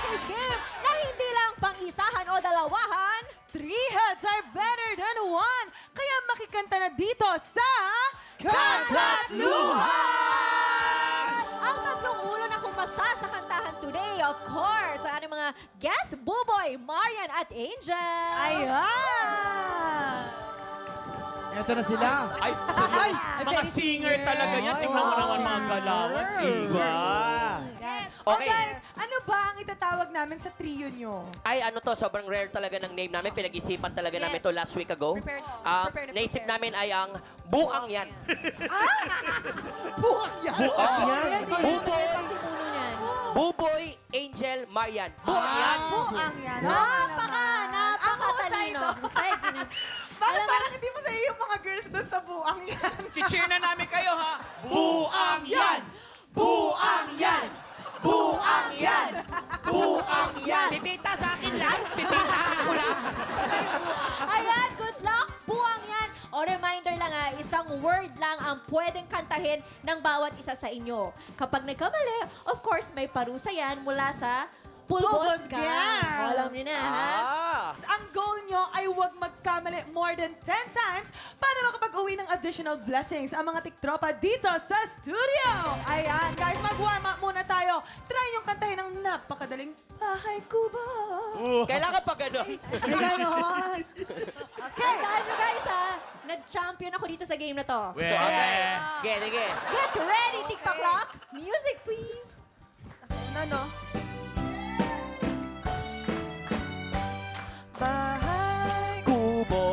arcade game na hindi lang pang-isahan o dalawahan. Three heads are better than one. Kaya makikanta na dito sa Kantatluhan! Ang tatlong ulo na kumasa sa kantahan today, of course, ang ating mga guest, Buboy, Marian at Angel. Ayan! Eto na sila. Ay, mga singer talaga yan. Tingnan mo naman mga galawan, singer. Okay. Guys, ano ba ang itatawag namin sa trio nyo? Ay, ano to, sobrang rare talaga ng name namin. Pinag-isipan talaga namin to last week ago. Naisip namin ay ang Buang Yan. Buhang yan. Buang Yan, Buboy, pasimuno niyan. Buboy, Angel, Marian. Buang Yan. Buang yan. Napakatalino. Parang hindi mo sa iyo yung mga girls doon sa buang yan. Cheer na namin kayo, ha? Buang yan! Buang yan! Buang yan! Buang yan! Pipita sa akin lang! Pipita ako lang! Ayan, good luck, buwang yan. O reminder lang isang word lang ang pwedeng kantahin ng bawat isa sa inyo. Kapag nagkamali, of course, may parusa yan mula sa Pulbos Gang. Gang. Alam niyo na, ha? Ang goal nyo ay huwag magkamali more than 10 times para makapag-uwi ng additional blessings ang mga tiktropa dito sa studio. Ayan, guys, mag-warm up muna tayo. Try yung kantahin ng napakadaling Bahay Kubo. Kailangan pa gano'n. Ganon. Okay. Tandaan nyo, guys, ha? Nag-champion ako dito sa game na to. Sige. Get ready, TikTok clock. Music, please. No. Bahay Kubo.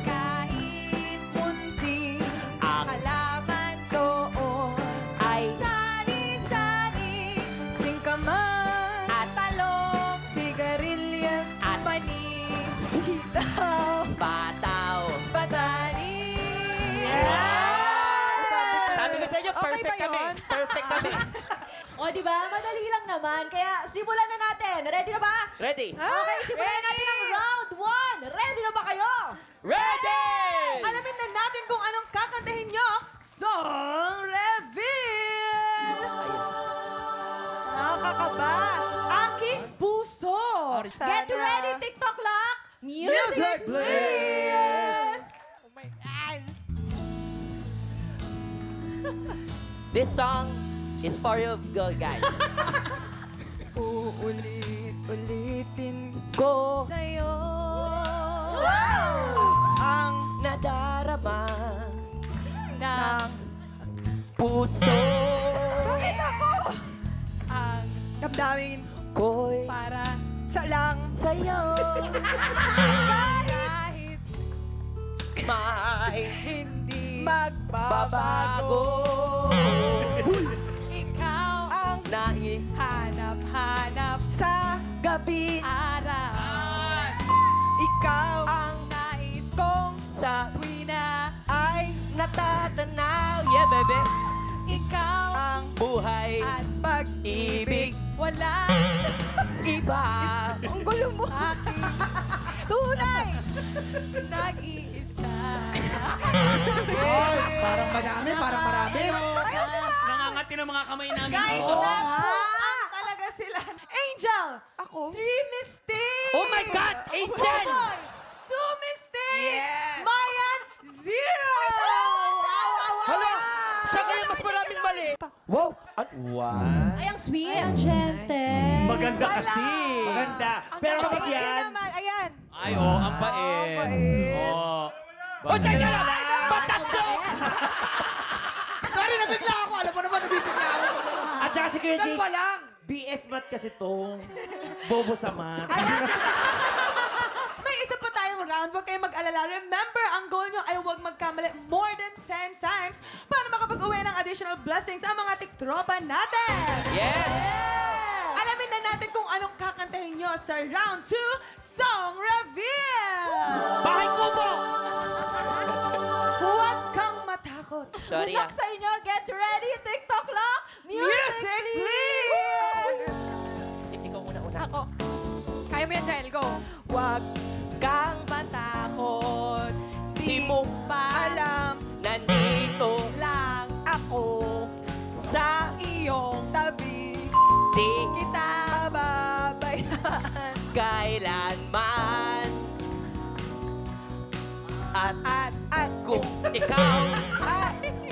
Kahit munti Ang halaman doon ay sari-sari, singkaman At talong, sigarilyas, At mani, sitaw, Bataw. batani. Sabi ko sa inyo, Okay perfect ba kami. yun? Perfect kami. O, di ba? Madali lang naman. Kaya simulan na natin. Ready na ba? Ready? Okay, simulan natin ang round 1. Ready na ba kayo? Ready! Alamin na natin kung anong kakantahin nyo. Song reveal! Nakakaba! Aking puso! Get ready, TikTok clock. Music, please! This song is for you guys. Uulit-ulitin Ko sa'yo. ang nadarama Ng puso bakit ako? Ang damdamin ko'y para sa lang sa'yo. kahit May hindi babago. Ikaw ang Nais hanap-hanap sa gabi araw. Ikaw ang nais kong sa tuwi na ay natatanaw. Yeah, baby. ikaw ang Buhay at pag-ibig. ibig Wala iba. ang gulo mo. Aking tunay nag-iisa. Parang marami. Nangangati ng mga kamay namin. Guys, Oh. ang talaga sila. Angel! Ako? 3 mistakes! Oh my God, Angel! Buboy, 2 mistakes! Yes! Marian, 0! Hala! Siya kayo mas maraming mali. Wow! Wow. Ay, ang sweet. Ang gentle. Maganda kasi. Maganda. Pero kapag Ayan yan... naman, ayan. Ay, ang bait. Ang bait. Oh. O, teka lang! Patatlo! Sorry, nabigla ako. Alam mo naman, nabibigla ako. At saka si Kuya Yan Jace, pa lang. BS Mat kasi to. Bobo sa mat. May isa pa tayong round. Huwag kayong mag-alala. Remember, ang goal nyo ay huwag magkamali more than 10 times para makapag-uwi ng additional blessings ang mga tiktropa natin. Yes! Alamin na natin kung anong kakantahin nyo sa round 2 Song Reveal! Bahay Kubo! Huwag kang matakot. Sorry Good luck sa inyo. Get ready, TikTok clock. Music, please! Sige, ikaw una. Ako. Kaya mo yan, Jael. Go. Huwag kang matakot. Di mo pa alam. Nandito Lang ako sa iyong tabi. di Kita babay. At kung ikaw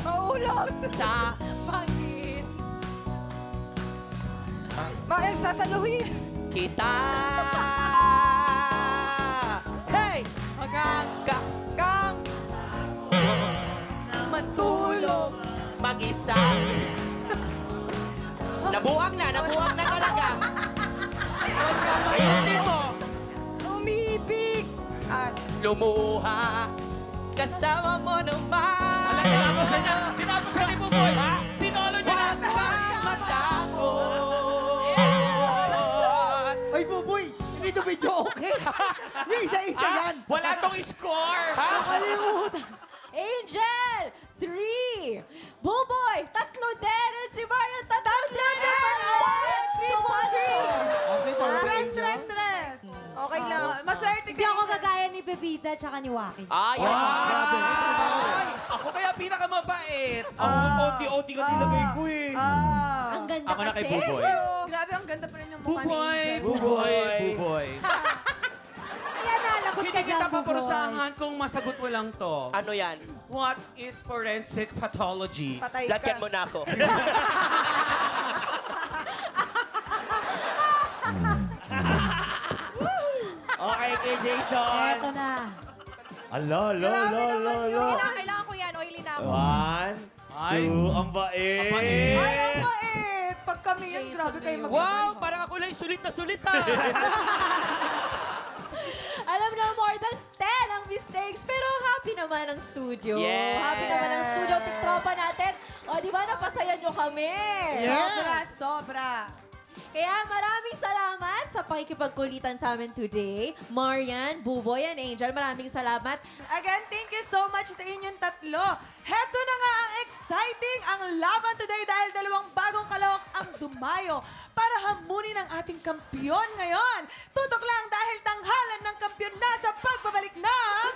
maulog sa pangin. Sasaluhin. kita. Hey! Kang Matulog. mag-isa. Nabuang na talaga. Ayusin mo. Umibig. At Lumuha. Kasama mo naman. Tinapos na ni Buboy. Sinolo niya na. Ay, Buboy! Hindi to video okay. May isa-isa yan. Wala tong score. Angel, 3. Buboy, 3 din. And si Marian, 3 din. 1, 2, 3. Okay, para kay Angel. Stress. Okay lang. Maswerte Hindi ako kagaya ni Bebita tsaka ni Waki. Ay, Grabe. Ako kaya pinakamabait. Ang OT-OT kasi lagay ko eh. Ang ganda Ako na kasi. kay Buboy. Grabe, ang ganda pa rin ng mukha ni Buboy! Angel. Buboy! Kaya nalagot Hindi ka dyan, kita Buboy. paparusahan kung masagot mo lang to. ano yan? What is forensic pathology? Patay Lagyan ka. mo na ako. Okay, kay Jason. Eto na. Ala, ala, ala, ala, ala. Kailangan ko yan. Oily na ako. 1, Ay. 2, ang bait. Ang bait. Ay, ang bait. Pag kami yan, Jason grabe kayo na yun. mag- Wow, parang ako lang sulit na sulit ha. Alam na, more than 10 ang mistakes. Pero happy naman ang studio. Yes. Happy naman ang studio. Tiktropa natin. O, di ba napasaya nyo kami? Sobra. Kaya maraming salamat sa pakikipagkulitan sa amin today. Marian, Buboy, and Angel, maraming salamat. Again, thank you so much sa inyong tatlo. Heto na nga ang exciting ang laban today dahil 2 bagong kalawak ang dumayo para hamunin ang ating kampyon ngayon. Tutok lang dahil tanghalan ng kampyon na sa pagbabalik ng...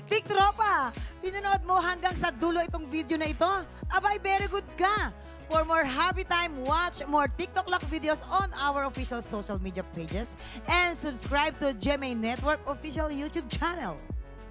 Tiktropa, pinanood mo hanggang sa dulo itong video na ito? Abay, very good ka! For more happy time, watch more TikTok Lock videos on our official social media pages and subscribe to GMA Network official YouTube channel.